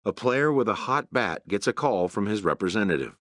A player with a hot bat gets a call from his representative.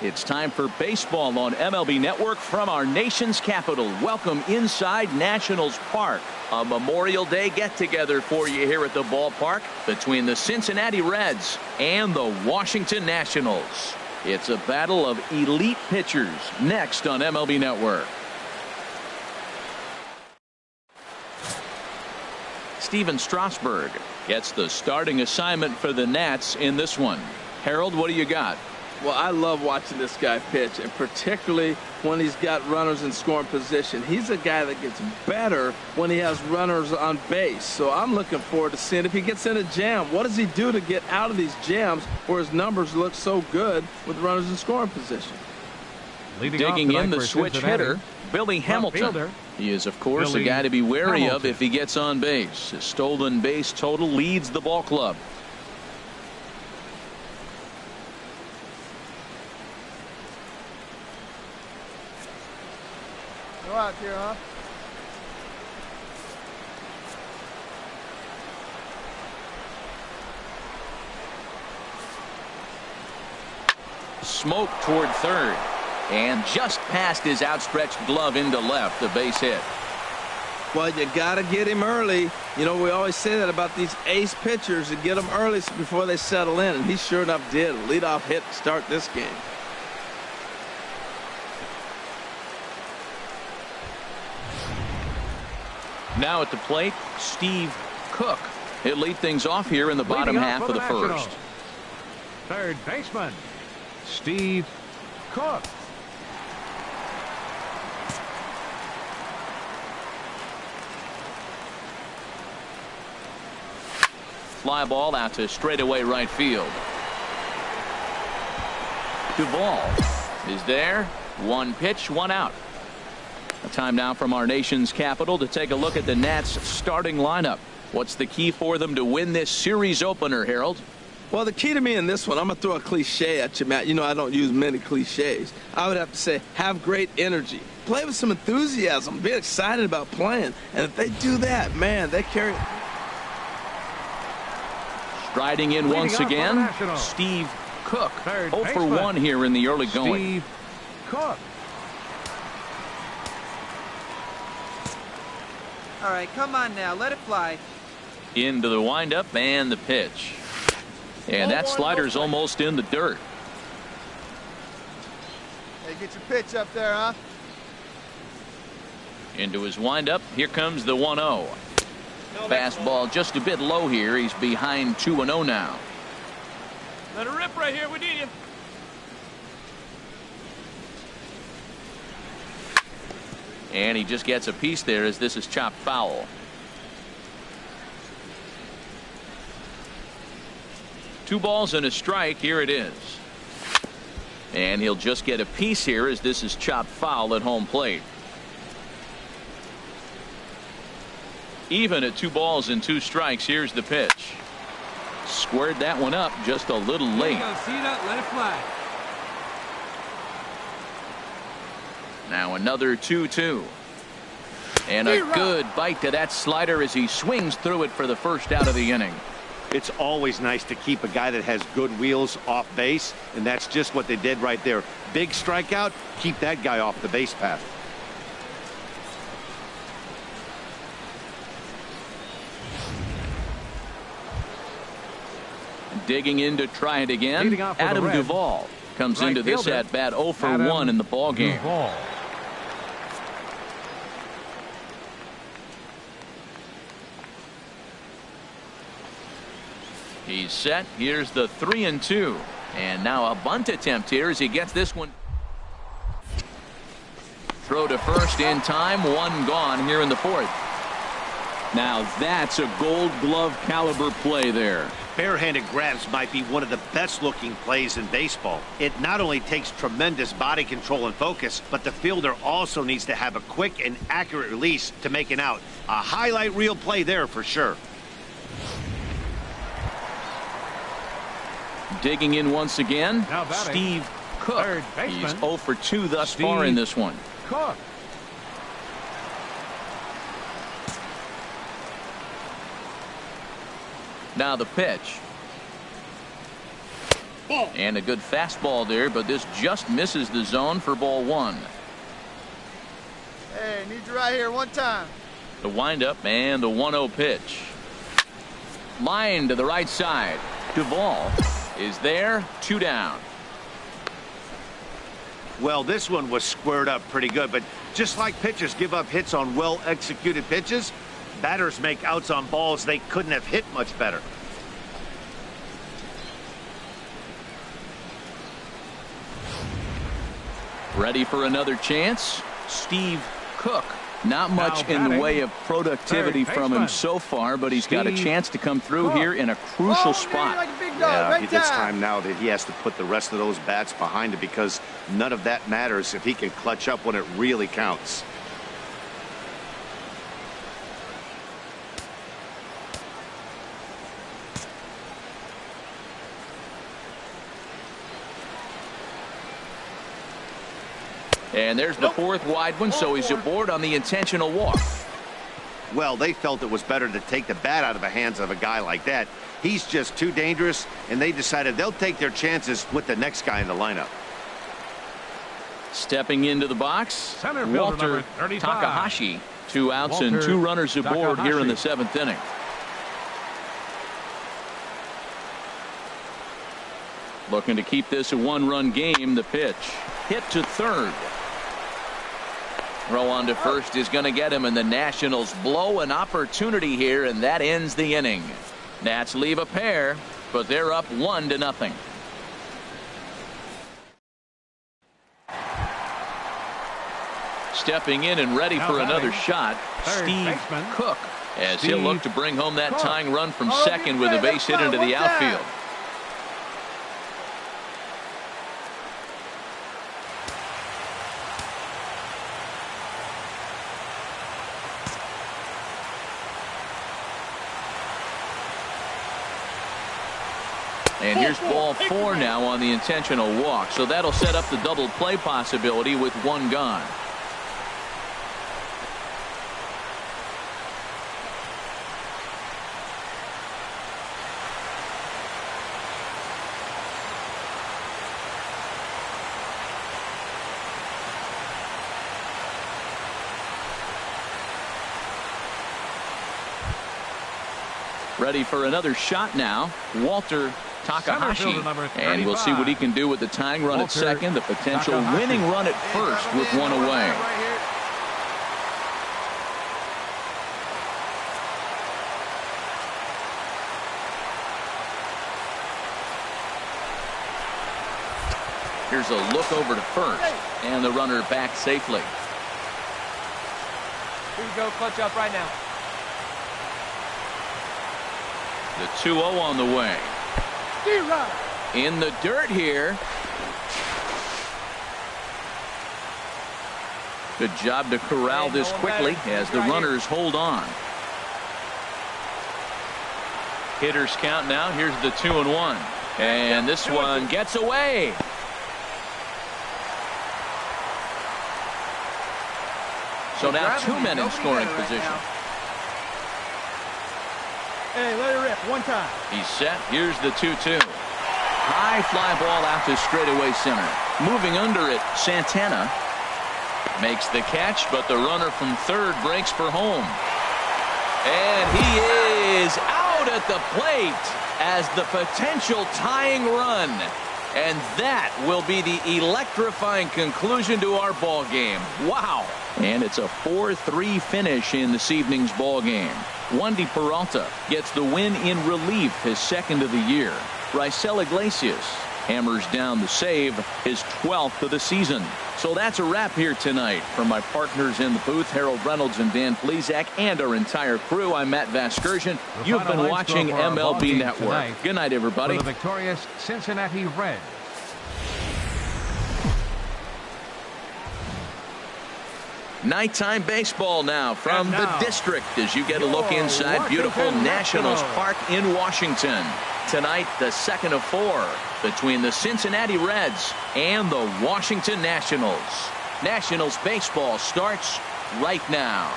It's time for baseball on MLB Network from our nation's capital. Welcome inside Nationals Park. A Memorial Day get-together for you here at the ballpark between the Cincinnati Reds and the Washington Nationals. It's a battle of elite pitchers next on MLB Network. Steven Strasburg gets the starting assignment for the Nats in this one. Harold, what do you got? Well, I love watching this guy pitch, and particularly when he's got runners in scoring position. He's a guy that gets better when he has runners on base. So I'm looking forward to seeing if he gets in a jam. What does he do to get out of these jams where his numbers look so good with runners in scoring position? Digging in the switch hitter, Billy Hamilton. He is, of course, a guy to be wary of if he gets on base. His stolen base total leads the ball club. Go out here, huh? Smoke toward third. And just past his outstretched glove into left, the base hit. Well, you got to get him early. You know, we always say that about these ace pitchers. You get them early before they settle in, and he sure enough did. A leadoff hit to start this game. Now at the plate, Steve Cook. He'll lead things off here in the bottom half of the first. Third baseman, Steve Cook. Fly ball out to straightaway right field. Duvall is there. One pitch, one out. A time now from our nation's capital to take a look at the Nats starting lineup. What's the key for them to win this series opener, Harold? Well, the key to me in this one, I'm going to throw a cliche at you, Matt. You know I don't use many cliches. I would have to say have great energy. Play with some enthusiasm. Be excited about playing. And if they do that, man, they carry it. Striding in once again, Steve Cook. 0 for 1 here in the early going. Steve Cook. All right, come on now, let it fly. Into the windup and the pitch. And that slider's almost in the dirt. Hey, get your pitch up there, huh? Into his windup. Here comes the 1-0. Fastball just a bit low here. He's behind 2-0 now. Let it rip right here. We need him. And he just gets a piece there as this is chopped foul. Two balls and a strike. Here it is. And he'll just get a piece here as this is chopped foul at home plate. Even at 2 balls and 2 strikes. Here's the pitch. Squared that one up just a little late. See that? Let it fly. Now another 2-2. And a good bite to that slider as he swings through it for the first out of the inning. It's always nice to keep a guy that has good wheels off base, and that's just what they did right there. Big strikeout, keep that guy off the base path. Digging in to try it again. Adam Duvall comes into this at bat 0 for 1 in the ball game. He's set. Here's the 3-2. And now a bunt attempt here as he gets this one. Throw to first in time. One gone here in the fourth. Now that's a Gold Glove caliber play there. Barehanded grabs might be one of the best looking plays in baseball. It not only takes tremendous body control and focus, but the fielder also needs to have a quick and accurate release to make an out. A highlight reel play there for sure. Digging in once again, Steve Cook. He's 0 for 2 thus far in this one. Cook. Now the pitch. And a good fastball there, but this just misses the zone for ball 1. Hey, need you right here one time. The windup and the 1-0 pitch. Line to the right side. Duvall is there, 2 down. Well, this one was squared up pretty good, but just like pitchers give up hits on well-executed pitches, batters make outs on balls they couldn't have hit much better. Ready for another chance? Steve Cook. Not much in the way of productivity from him so far, but he's got a chance to come through here in a crucial spot. Like a big dog. It's time now that he has to put the rest of those bats behind him, because none of that matters if he can clutch up when it really counts. And there's the fourth wide one, so he's aboard on the intentional walk. Well, they felt it was better to take the bat out of the hands of a guy like that. He's just too dangerous, and they decided they'll take their chances with the next guy in the lineup. Stepping into the box, Walter Takahashi. 2 outs and 2 runners aboard here in the 7th inning. Looking to keep this a 1-run game. The pitch hit to third. Throw on to first is going to get him, and the Nationals blow an opportunity here, and that ends the inning. Nats leave a pair, but they're up 1-0. Stepping in and ready for another shot, Steve Cook, as he'll look to bring home that tying run from second with a base hit into the outfield. And here's ball 4 now on the intentional walk. So that'll set up the double play possibility with 1 gone. Ready for another shot now, Walter Takahashi, and we'll see what he can do with the tying run at second, the potential winning run at first with 1 away. Here's a look over to first, and the runner back safely. Here you go, clutch up right now. The 2-0 on the way. In the dirt here. Good job to corral this quickly as the runners hold on. Hitters count now. Here's the 2-1. And this one gets away. So now 2 men in scoring position. Hey, let it rip. One time. He's set. Here's the 2-2. High fly ball out to straightaway center. Moving under it, Santana makes the catch, but the runner from third breaks for home. And he is out at the plate as the potential tying run. And that will be the electrifying conclusion to our ball game. Wow. And it's a 4-3 finish in this evening's ball game. Wandy Peralta gets the win in relief, his second of the year. Raisel Iglesias hammers down the save, his 12th of the season. So that's a wrap here tonight. From my partners in the booth, Harold Reynolds and Dan Plesac, and our entire crew, I'm Matt Vasgersian. You've been watching MLB Network. Good night, everybody. For the victorious Cincinnati Reds. Nighttime baseball now from the district as you get a look inside beautiful Nationals Park in Washington. Tonight, the second of 4 between the Cincinnati Reds and the Washington Nationals. Nationals baseball starts right now.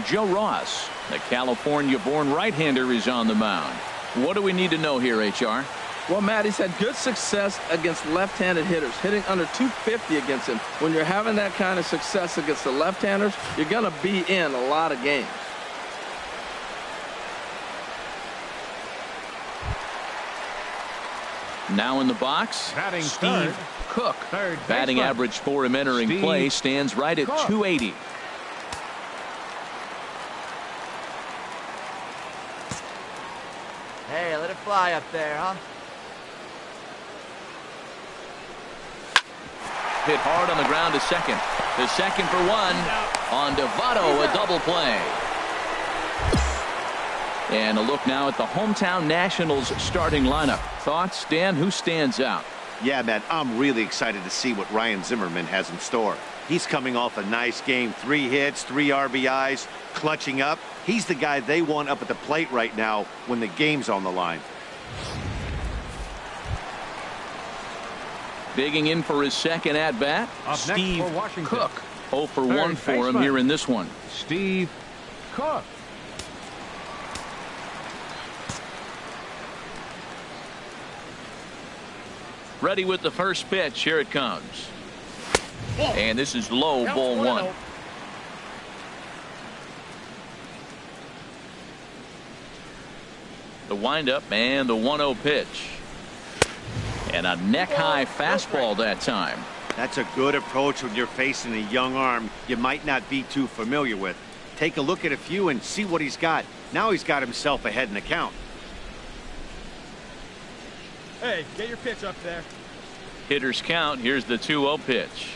Joe Ross, the California-born right-hander, is on the mound. What do we need to know here, HR? Well, Matt, he's had good success against left-handed hitters, hitting under 250 against him. When you're having that kind of success against the left-handers, you're going to be in a lot of games. Now in the box, Batting Steve third. Cook. Third Batting baseman. average for him entering Steve play stands right at Cook. 280. Hey, let it fly up there, huh? Hit hard on the ground to second. The second for one. On Devato, a double play. And a look now at the hometown Nationals starting lineup. Thoughts, Dan? Who stands out? Yeah, Matt, I'm really excited to see what Ryan Zimmerman has in store. He's coming off a nice game, 3 hits, 3 RBIs, clutching up. He's the guy they want up at the plate right now when the game's on the line. Digging in for his second at-bat, Up next Steve for Washington. Cook. 0 for 1 Third for him baseman. here in this one. Steve Cook. Ready with the first pitch. Here it comes. And this is low, ball 1. The windup and the 1-0 pitch. And a neck-high fastball that time. That's a good approach when you're facing a young arm you might not be too familiar with. Take a look at a few and see what he's got. Now he's got himself ahead in the count. Hey, get your pitch up there. Hitters count. Here's the 2-0 pitch.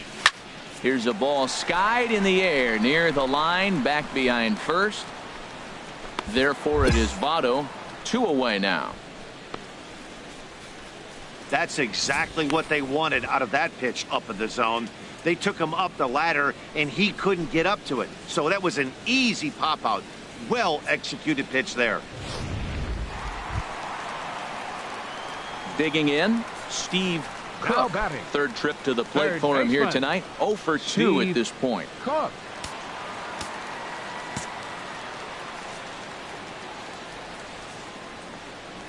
Here's a ball skied in the air near the line, back behind first. Therefore, it is Votto. 2 away now. That's exactly what they wanted out of that pitch up in the zone. They took him up the ladder, and he couldn't get up to it. So that was an easy pop-out. Well-executed pitch there. Digging in, Steve Now Cook. batting. Third trip to the plate Third for him here baseman. tonight. 0 for 2 Steve at this point. Cook.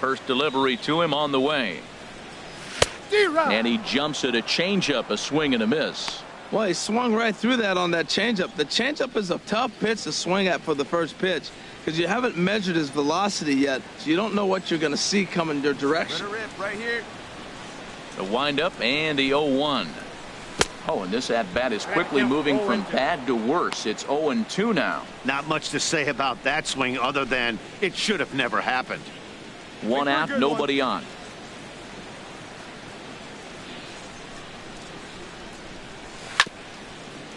First delivery to him on the way. And he jumps at a changeup, a swing and a miss. Well, he swung right through that on that changeup. The changeup is a tough pitch to swing at for the first pitch because you haven't measured his velocity yet, so you don't know what you're going to see coming your direction. Let it rip right here. The windup and the 0-1. Oh, and this at-bat is quickly moving from bad to worse. It's 0-2 now. Not much to say about that swing other than it should have never happened. One out, nobody on.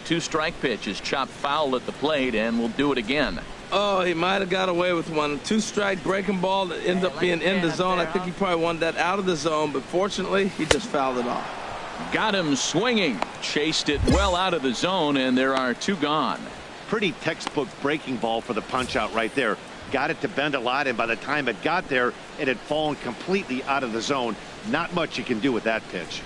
Two-strike pitch is chopped foul at the plate, and we'll do it again. Oh, he might have got away with one. 2-strike breaking ball that ended up being in the zone. I think he probably wanted that out of the zone, but fortunately, he just fouled it off. Got him swinging. Chased it well out of the zone, and there are 2 gone. Pretty textbook breaking ball for the punch-out right there. Got it to bend a lot, and by the time it got there, it had fallen completely out of the zone. Not much you can do with that pitch.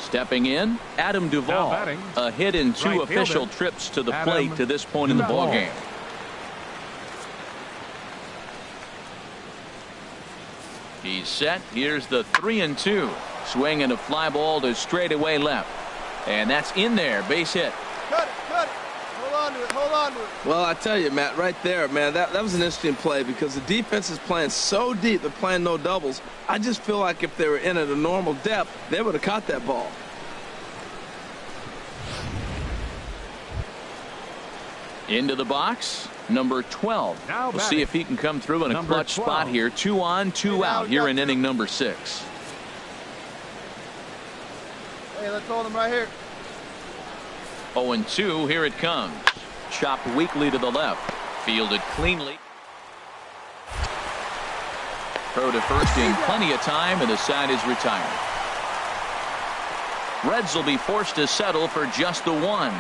Stepping in, Adam Duvall. batting, A hit in two right official fielder, trips to the Adam plate to this point in the Duvall. ballgame. He's set. Here's the 3-2. Swing and a fly ball to straightaway left. And that's in there. Base hit. Cut it, cut it. Hold on to it, hold on to it. Well, I tell you, Matt, right there, man, that was an interesting play because the defense is playing so deep. They're playing no doubles. I just feel like if they were in at a normal depth, they would have caught that ball. Into the box, number 12. Now We'll see if he can come through in a number clutch 12. spot here. 2 on, 2 out here in inning number 6. Hey, let's hold him right here. 0-2, here it comes. Chopped weakly to the left. Fielded cleanly. Throw to first in plenty of time, and the side is retired. Reds will be forced to settle for just the 1.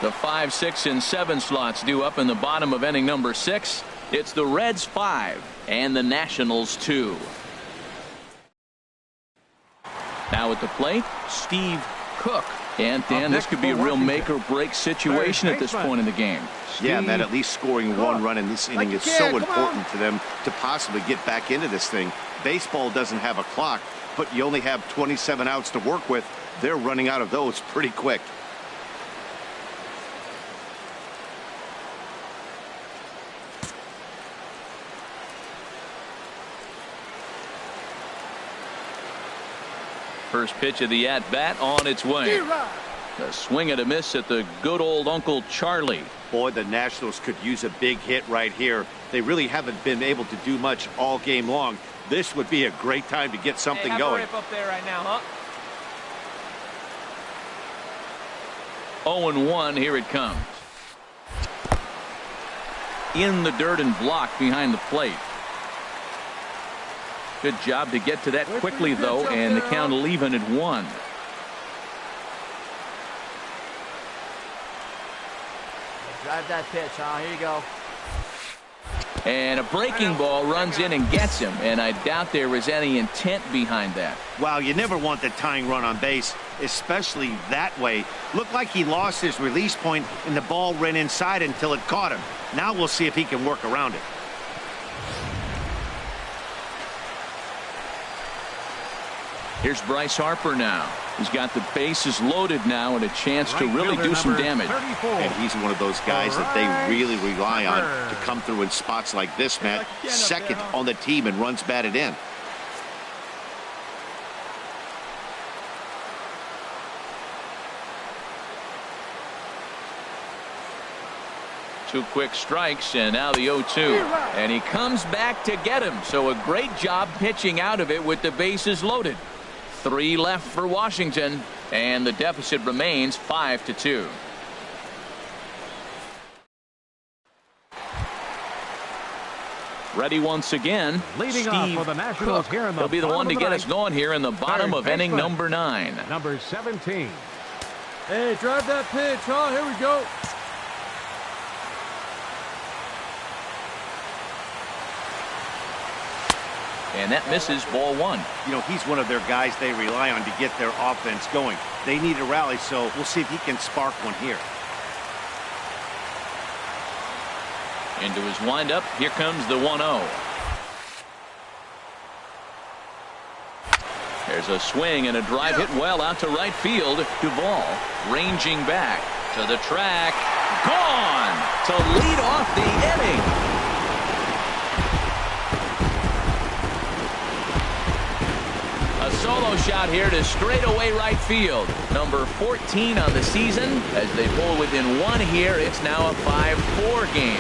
The 5, 6, and 7 slots due up in the bottom of inning number 6. It's the Reds 5 and the Nationals 2. Now at the plate, Steve Cook. And Dan, this could be a real make-or-break situation at this point in the game. Yeah, Matt, at least scoring 1 run in this inning is so important to them to possibly get back into this thing. Baseball doesn't have a clock, but you only have 27 outs to work with. They're running out of those pretty quick. First pitch of the at-bat on its way. A swing and a miss at the good old Uncle Charlie. Boy, the Nationals could use a big hit right here. They really haven't been able to do much all game long. This would be a great time to get something going. Up there right now, huh? 0-1, here it comes. In the dirt and blocked behind the plate. Good job to get to that quickly, though, and the count will even at 1. Drive that pitch, huh? Here you go. And a breaking ball runs in and gets him, and I doubt there was any intent behind that. Wow, you never want the tying run on base, especially that way. Looked like he lost his release point, and the ball ran inside until it caught him. Now we'll see if he can work around it. Here's Bryce Harper now. He's got the bases loaded now and a chance to really do some damage. 34. And he's one of those guys that they really rely on to come through in spots like this, Matt. Second on the team and runs batted in. Two quick strikes, and now the 0-2. And he comes back to get him. So a great job pitching out of it with the bases loaded. 3 left for Washington, and the deficit remains 5-2. Ready once again. Leading off Steve for the Nationals Cook. here in the He'll be the bottom one of to the get us ninth. going here in the bottom Third of inning baseman, number 9. Number 17. Hey, drive that pitch, huh? Here we go. And that misses ball 1. You know, he's one of their guys they rely on to get their offense going. They need a rally, so we'll see if he can spark one here. Into his windup. Here comes the 1-0. There's a swing and a drive hit well out to right field. Duvall ranging back to the track. Gone to lead off the inning. A solo shot here to straightaway right field. Number 14 on the season. As they pull within 1 here, it's now a 5-4 game.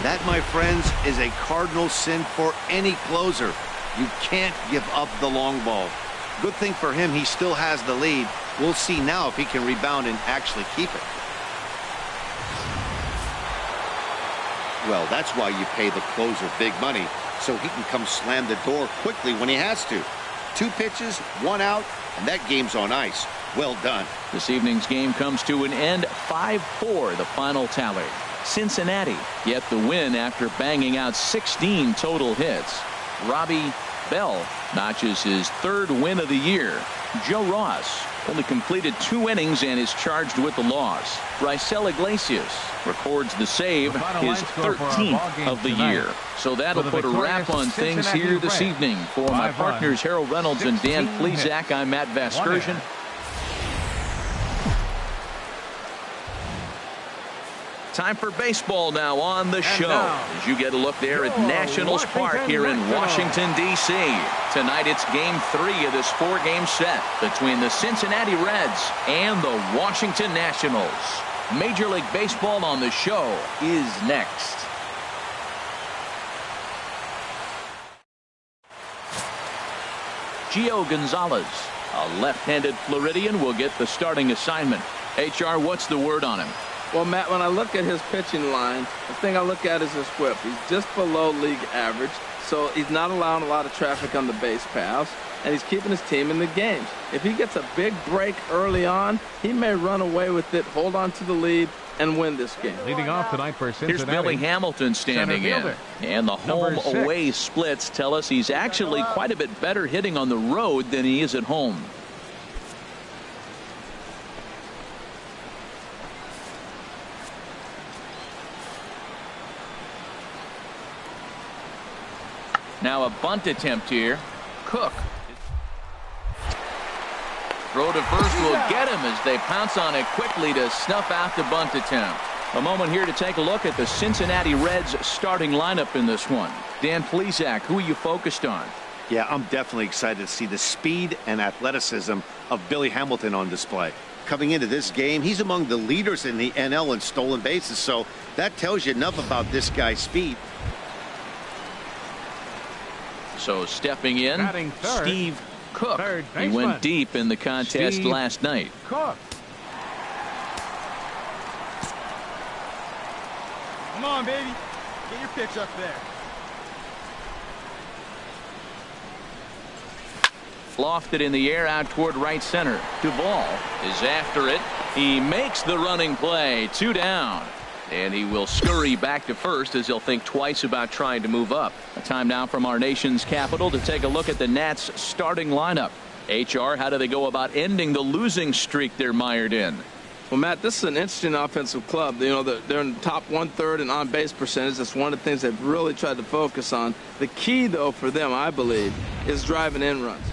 That, my friends, is a cardinal sin for any closer. You can't give up the long ball. Good thing for him, he still has the lead. We'll see now if he can rebound and actually keep it. Well, that's why you pay the closer big money, so he can come slam the door quickly when he has to. 2 pitches, 1 out, and that game's on ice. Well done. This evening's game comes to an end. 5-4, the final tally. Cincinnati get the win after banging out 16 total hits. Robbie Bell notches his 3rd win of the year. Joe Ross only completed 2 innings and is charged with the loss. Raisel Iglesias records the save, his 13th of the year. So that'll put a wrap on things here this evening. For my partners Harold Reynolds and Dan Plesac, I'm Matt Vasgersian. Time for baseball now on the show as you get a look there at Nationals Park here in Washington, D.C. Tonight it's Game 3 of this 4-game set between the Cincinnati Reds and the Washington Nationals. Major League Baseball on the show is next. Gio Gonzalez, a left-handed Floridian, will get the starting assignment. HR, what's the word on him? Well, Matt, when I look at his pitching line, the thing I look at is his whip. He's just below league average, so he's not allowing a lot of traffic on the base paths, and he's keeping his team in the games. If he gets a big break early on, he may run away with it, hold on to the lead, and win this game. Leading off tonight for Cincinnati. Here's Billy Hamilton standing in. And the home-away splits tell us he's actually quite a bit better hitting on the road than he is at home. Now a bunt attempt here. Cook. Throw to first will get him as they pounce on it quickly to snuff out the bunt attempt. A moment here to take a look at the Cincinnati Reds starting lineup in this one. Dan Plesac, who are you focused on? Yeah, I'm definitely excited to see the speed and athleticism of Billy Hamilton on display. Coming into this game, he's among the leaders in the NL in stolen bases, so that tells you enough about this guy's speed. So stepping in, Steve Cook. He went deep in the contest last night. Cook. Come on, baby. Get your pitch up there. Lofted in the air out toward right center. Duvall is after it. He makes the running play. 2 down. And he will scurry back to first as he'll think twice about trying to move up. A time now from our nation's capital to take a look at the Nats starting lineup. HR, how do they go about ending the losing streak they're mired in? Well, Matt, this is an interesting offensive club. You know, they're in the top 1/3 in on-base percentage. That's one of the things they've really tried to focus on. The key, though, for them, I believe, is driving in runs.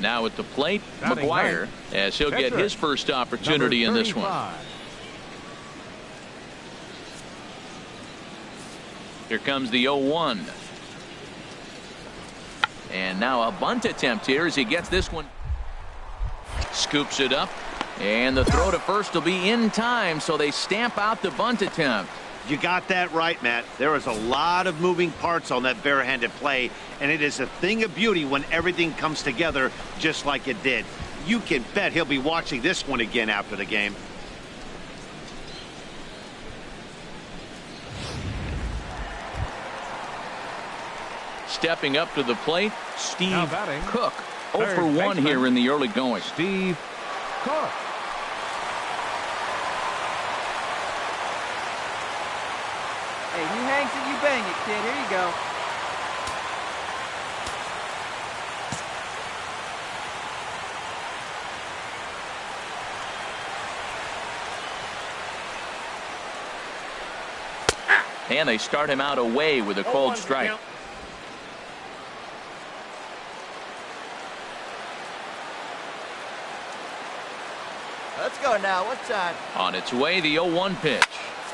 Now at the plate, McGuire, as he'll get his first opportunity in this one. Here comes the 0-1. And now a bunt attempt here as he gets this one. Scoops it up. And the throw to first will be in time, so they stamp out the bunt attempt. You got that right, Matt. There is a lot of moving parts on that barehanded play, and it is a thing of beauty when everything comes together just like it did. You can bet he'll be watching this one again after the game. Stepping up to the plate, Steve Cook. 0 for 1 baseman here in the early going. Steve Cook. Hey, he hangs it, you bang it, kid. Here you go. And they start him out away with a cold strike. Let's go now. What's time? On its way, the 0-1 pitch.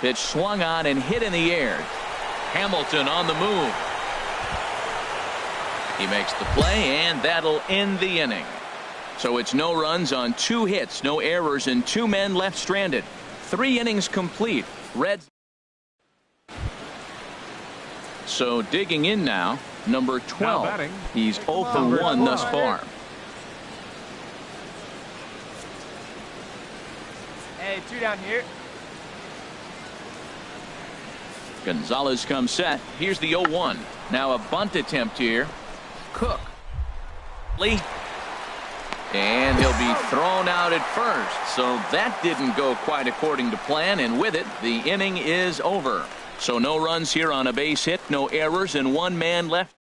Pitch swung on and hit in the air. Hamilton on the move. He makes the play, and that'll end the inning. So it's no runs on 2 hits, no errors, and 2 men left stranded. 3 innings complete. Reds. So digging in now, number 12. He's 0 for 1 thus far. Hey, 2 down here. Gonzalez comes set. Here's the 0-1. Now a bunt attempt here. Cook. Lee. And he'll be thrown out at first. So that didn't go quite according to plan, and with it, the inning is over. So no runs here on a base hit, no errors, and one man left.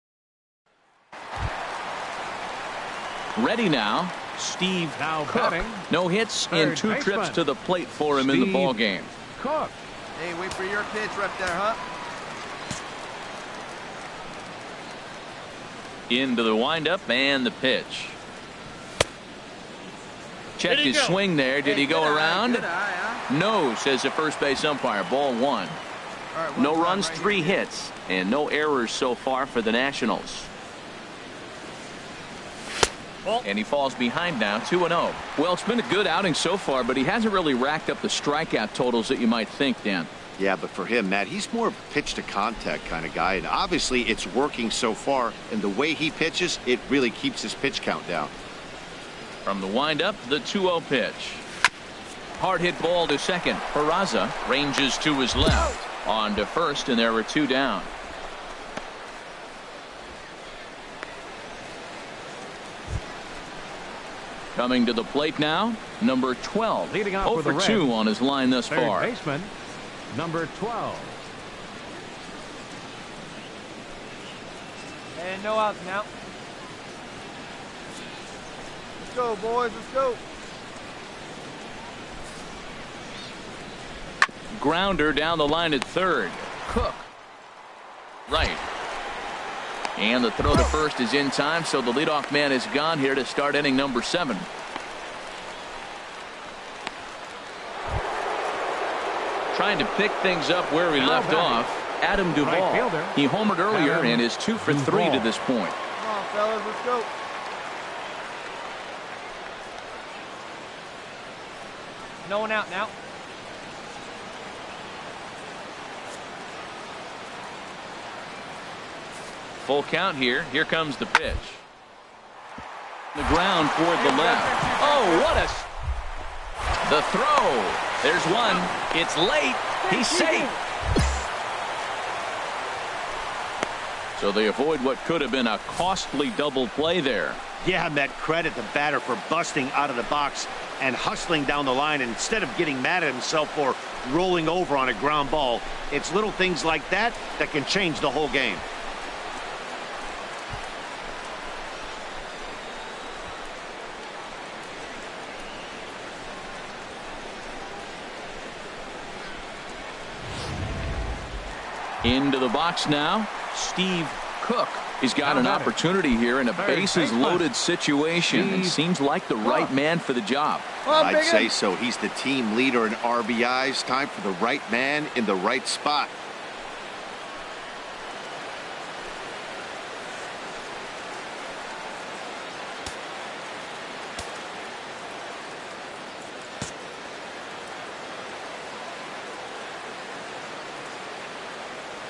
Ready now, Steve Cook. No hits in two trips to the plate for him in the ball game. Cook. Hey, wait for your pitch right there, huh? Into the windup and the pitch. Checked his swing there. Did he go around? Good eye, huh? No, says the first base umpire. Ball one. All right, No one runs, right 3 here. hits, and no errors so far for the Nationals. And he falls behind now, 2-0. Well, it's been a good outing so far, but he hasn't really racked up the strikeout totals that you might think, Dan. Yeah, but for him, Matt, he's more pitch to contact kind of guy, and obviously it's working so far, and the way he pitches, it really keeps his pitch count down. From the windup, the 2-0 pitch. Hard hit ball to second. Peraza ranges to his left. On to first, and there were 2 down. Coming to the plate now, number 12. Leading off 0 with for the 2 Reds. on his line thus Third far. baseman, number 12. And no outs now. Let's go, boys. Let's go. Grounder down the line at third. Cook. Right. And the throw to first is in time, so the leadoff man is gone here to start inning number 7. Trying to pick things up where he left off. Adam Duvall. Right fielder. He homered earlier Adam and is 2 for 3 to Duvall. this point. Come on, fellas. Let's go. No one out now. Full count here. Here comes the pitch. The ground toward the left. Oh, what a... The throw. There's one. It's late. He's safe. So they avoid what could have been a costly double play there. Yeah, Matt, credit the batter for busting out of the box and hustling down the line instead of getting mad at himself for rolling over on a ground ball. It's little things like that that can change the whole game. Into the box now, Steve Cook. He's got Now an batter. opportunity here in a Third bases baseman. loaded situation and Steve seems like the right man for the job. I'd say so. He's the team leader in RBIs. Time for the right man in the right spot.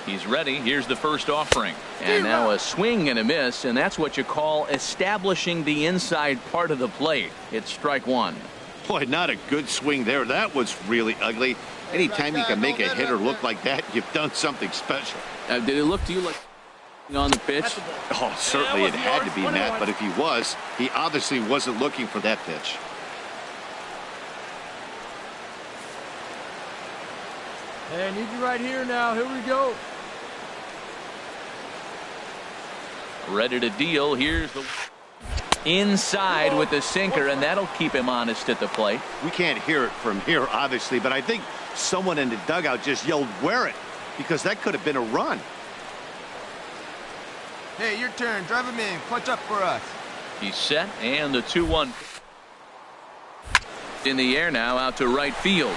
He's ready. Here's the first offering. And now a swing and a miss, and that's what you call establishing the inside part of the plate. It's strike one. Boy, not a good swing there. That was really ugly. Anytime you can make a hitter look like that, you've done something special. Did it look to you like on the pitch? Oh, certainly it had to be, Matt, but if he was, he obviously wasn't looking for that pitch. Hey, I need you right here now. Here we go. Ready to deal. Here's the inside with the sinker, and that'll keep him honest at the plate. We can't hear it from here, obviously, but I think someone in the dugout just yelled, "Wear it," because that could have been a run. Hey, your turn. Drive him in. Clutch up for us. He's set, and the 2-1 in the air now out to right field.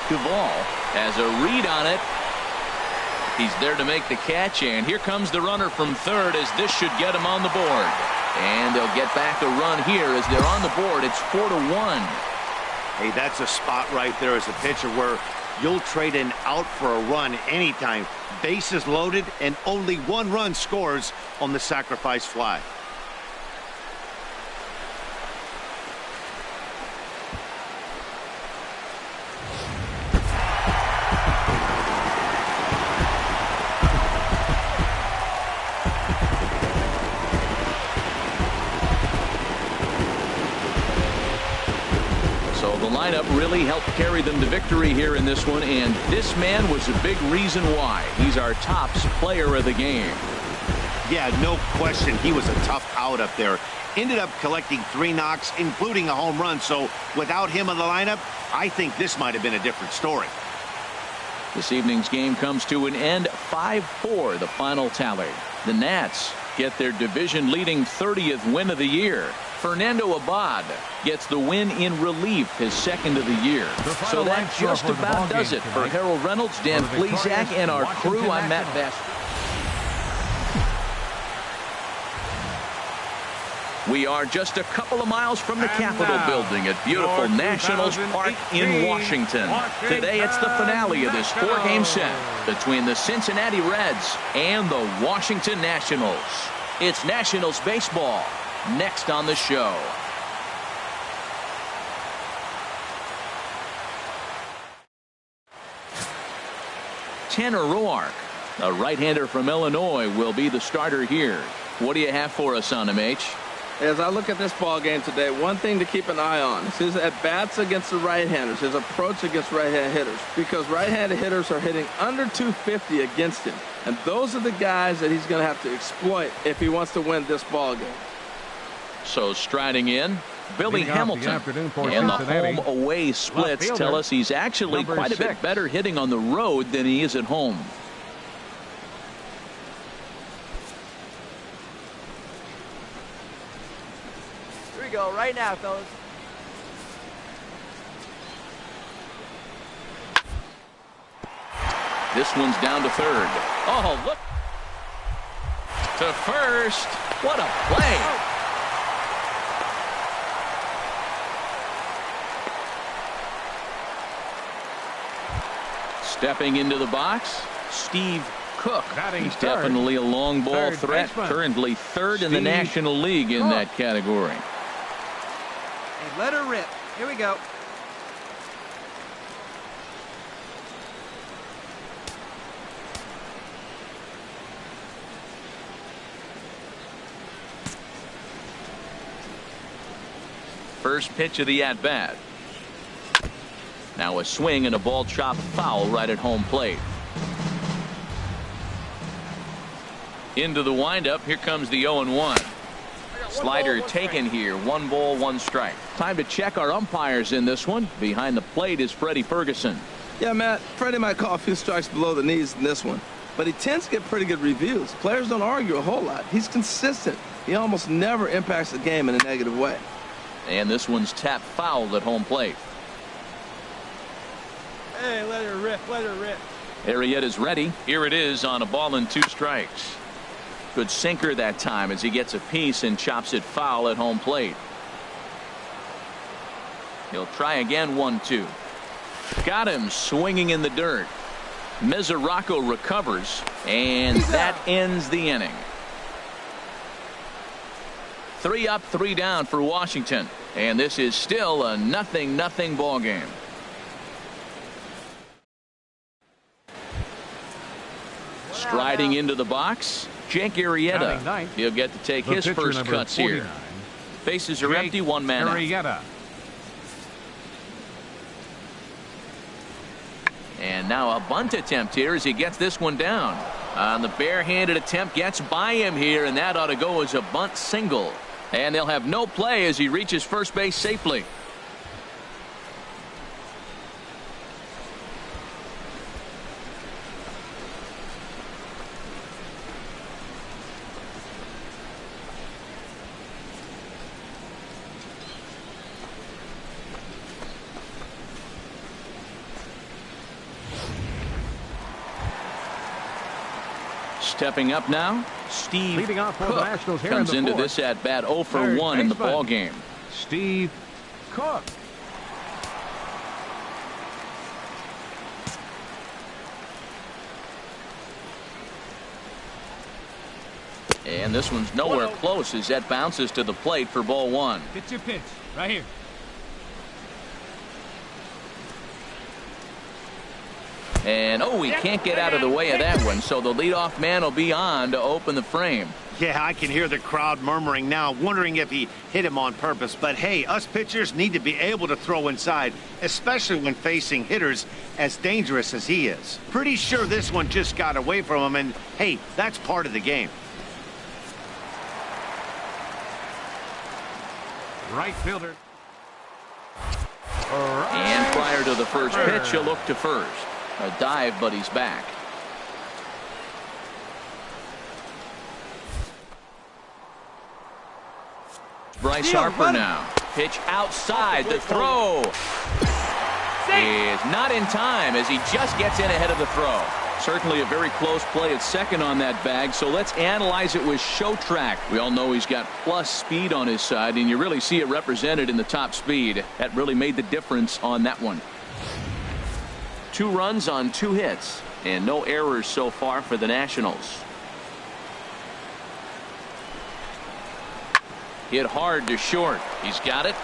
Duvall has a read on it. He's there to make the catch, and here comes the runner from third as this should get him on the board. And they'll get back a run here as they're on the board. It's 4-1. Hey, that's a spot right there as a pitcher where you'll trade an out for a run anytime. Bases loaded, and only 1 run scores on the sacrifice fly. So the lineup really helped carry them to victory here in this one, and this man was a big reason why. He's our top player of the game. Yeah, no question. He was a tough out up there. Ended up collecting 3 knocks, including a home run. So without him in the lineup, I think this might have been a different story. This evening's game comes to an end. 5-4 the final tally. The Nats get their division-leading 30th win of the year. Fernando Abad gets the win in relief, his 2nd of the year. So that just about does it for Harold Reynolds, Dan Plesac, and our crew. I'm Matt Bass. We are just a couple of miles from the Capitol building at beautiful Nationals Park in Washington. Today it's the finale of this 4-game set between the Cincinnati Reds and the Washington Nationals. It's Nationals baseball next on the show. Tanner Roark, a right-hander from Illinois, will be the starter here. What do you have for us on him, H? As I look at this ball game today, one thing to keep an eye on is his at-bats against the right-handers, his approach against right-hand hitters, because right-handed hitters are hitting under 250 against him, and those are the guys that he's going to have to exploit if he wants to win this ball game. So striding in, Billy Hamilton, and the home-away splits tell us he's actually quite a bit better hitting on the road than he is at home. Go right now, fellas. This one's down to third. Oh, look to first. What a play. Stepping into the box, Steve Cook. He's definitely a long ball threat. Currently third in the National League in that category. Hey, let her rip. Here we go. First pitch of the at-bat. Now a swing and a ball chopped foul right at home plate. Into the windup. Here comes the 0-1. Slider taken here. 1 ball, 1 strike. Time to check our umpires in this one. Behind the plate is Freddie Ferguson. Yeah, Matt, Freddie might call a few strikes below the knees in this one, but he tends to get pretty good reviews. Players don't argue a whole lot. He's consistent. He almost never impacts the game in a negative way. And this one's tapped foul at home plate. Hey, let her rip, let her rip. Arrieta's ready. Here it is on a ball and 2 strikes. Good sinker that time as he gets a piece and chops it foul at home plate. He'll try again. 1-2. Got him swinging in the dirt. Mesoraco recovers, and that ends the inning. 3 up, 3 down for Washington, and this is still a 0-0 ball game. Striding into the box, Jake Arrieta. He'll get to take his first cuts here. Bases are empty, 1 man out. And now a bunt attempt here as he gets this one down. On the barehanded attempt, gets by him here, and that ought to go as a bunt single. And they'll have no play as he reaches first base safely. Stepping up now, Steve Cook comes into this at bat 0 for 1 in the ball game. Steve Cook. And this one's nowhere close as that bounces to the plate for ball 1. Get your pitch right here. And, oh, he can't get out of the way of that one, so the leadoff man will be on to open the frame. Yeah, I can hear the crowd murmuring now, wondering if he hit him on purpose. But hey, us pitchers need to be able to throw inside, especially when facing hitters as dangerous as he is. Pretty sure this one just got away from him, and hey, that's part of the game. Right fielder. And prior to the first pitch, he'll look to first. A dive, but he's back. Bryce Harper now. Pitch outside. The throw is not in time as he just gets in ahead of the throw. Certainly a very close play at second on that bag, so let's analyze it with show track. We all know he's got plus speed on his side, and you really see it represented in the top speed. That really made the difference on that one. 2 runs on 2 hits, and no errors so far for the Nationals. Hit hard to short. He's got it.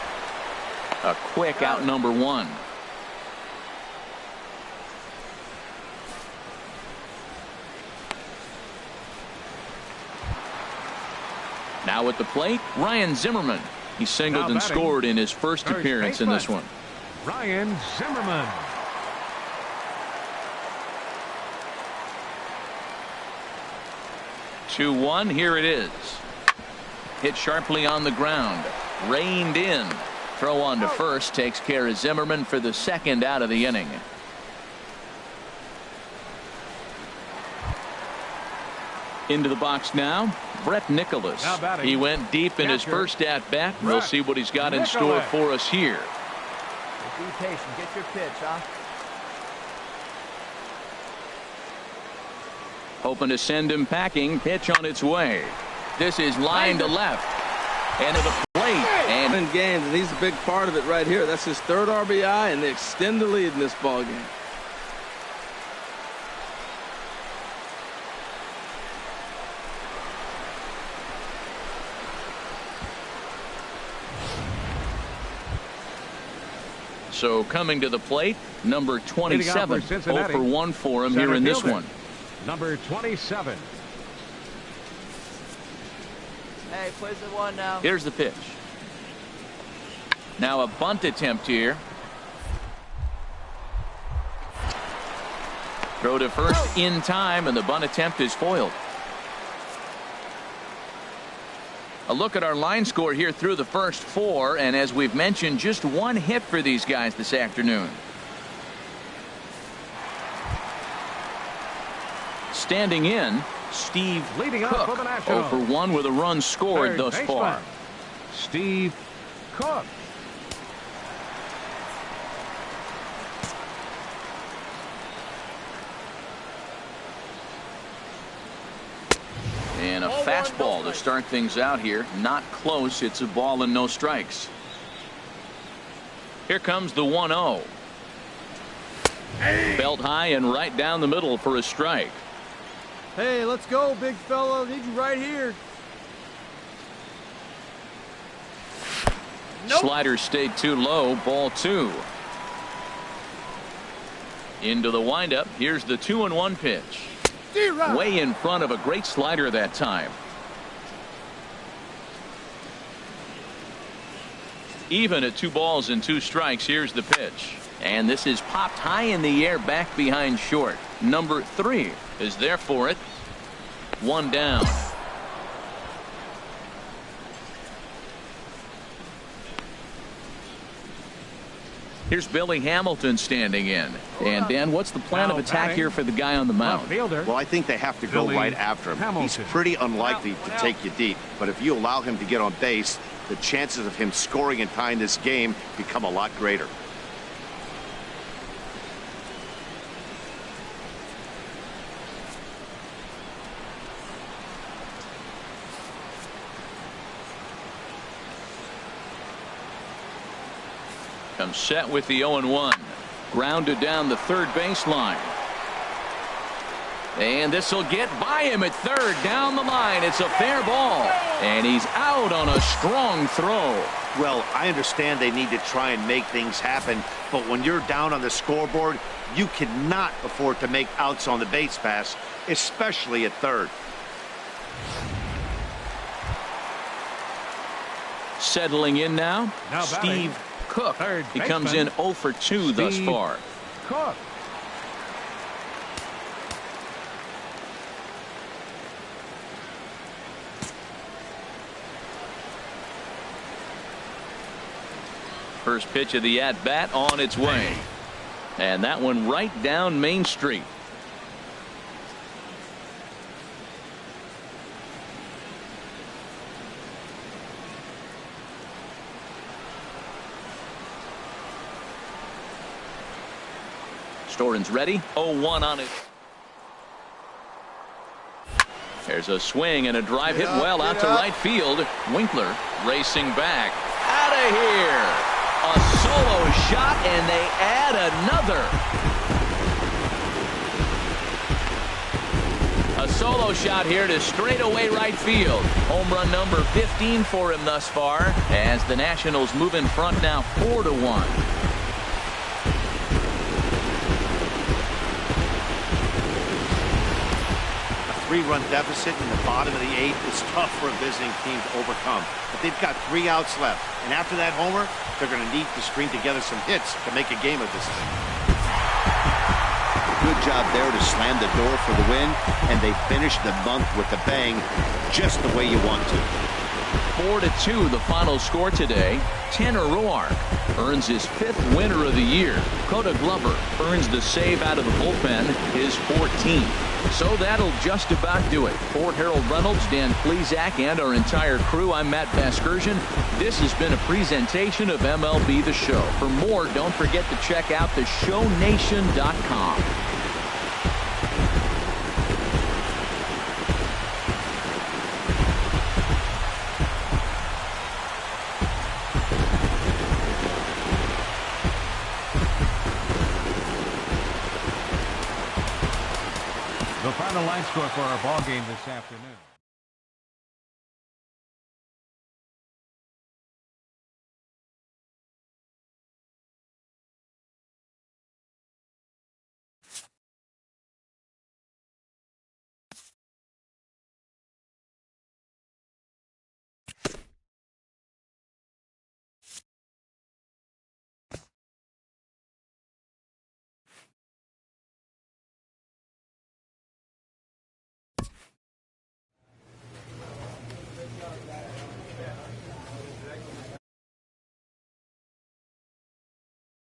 A quick out number 1. Now at the plate, Ryan Zimmerman. He singled and scored in his first appearance in this one. Ryan Zimmerman. Two 1. Here it is. Hit sharply on the ground. Reined in. Throw on to first takes care of Zimmerman for the second out of the inning. Into the box now, Brett Nicholas. He went deep in his first at bat. We'll see what he's got in store for us here. Be patient. Get your pitch, huh? Hoping to send him packing. Pitch on its way. This is line to left. And to the plate. And in games, and he's a big part of it right here. That's his 3rd RBI, and they extend the lead in this ball game. so coming to the plate, number 27. 0 for 1 for him Center here in this fielder, one. Number 27. Hey, plays at 1 now. Here's the pitch. Now a bunt attempt here. Throw to first in time, and the bunt attempt is foiled. A look at our line score here through the first 4, and as we've mentioned, just 1 hit for these guys this afternoon. Standing in, Steve Leading Cook. up for the Nationals. 0 for 1 with a run scored Third thus baseman, far. Steve Cook. And a fastball to start things out here. Not close. It's a ball and no strikes. Here comes the 1-0. Belt high and right down the middle for a strike. Hey, let's go, big fella. Need you right here. Slider stayed too low. Ball 2. Into the windup. Here's the 2-1 pitch. Way in front of a great slider that time. Even at 2 balls and 2 strikes. Here's the pitch. And this is popped high in the air back behind short. Number 3 is there for it. 1 down. Here's Billy Hamilton standing in. And Dan, what's the plan of attack here for the guy on the mound? Well, I think they have to go right after him. He's pretty unlikely to take you deep, but if you allow him to get on base, the chances of him scoring and tying this game become a lot greater. Comes set with the 0-1. Grounded down the third baseline. And this will get by him at third down the line. It's a fair ball. And he's out on a strong throw. Well, I understand they need to try and make things happen, but when you're down on the scoreboard, you cannot afford to make outs on the base pass, especially at third. Settling in now, Now batting, Steve Cook. third He comes in baseman, 0 for 2 thus Steve far. Cook. First pitch of the at-bat on its way. And that one right down Main Street. Storen's ready. 0-1 on it. There's a swing and a drive hit well out to right field. Winkler racing back. Out of here. A solo shot, and they add another. A solo shot here to straightaway right field. Home run number 15 for him thus far, as the Nationals move in front now 4-1. Three-run deficit in the bottom of the 8th is tough for a visiting team to overcome. But they've got 3 outs left. And after that homer, they're going to need to string together some hits to make a game of this thing. Good job there to slam the door for the win. And they finished the month with a bang, just the way you want to. 4-2 the final score today. Tanner Roark earns his 5th winner of the year. Coda Glover earns the save out of the bullpen, his 14th. So that'll just about do it. For Harold Reynolds, Dan Plesac, and our entire crew, I'm Matt Vasgersian. This has been a presentation of MLB The Show. For more, don't forget to check out theshownation.com. The final line score for our ball game this afternoon.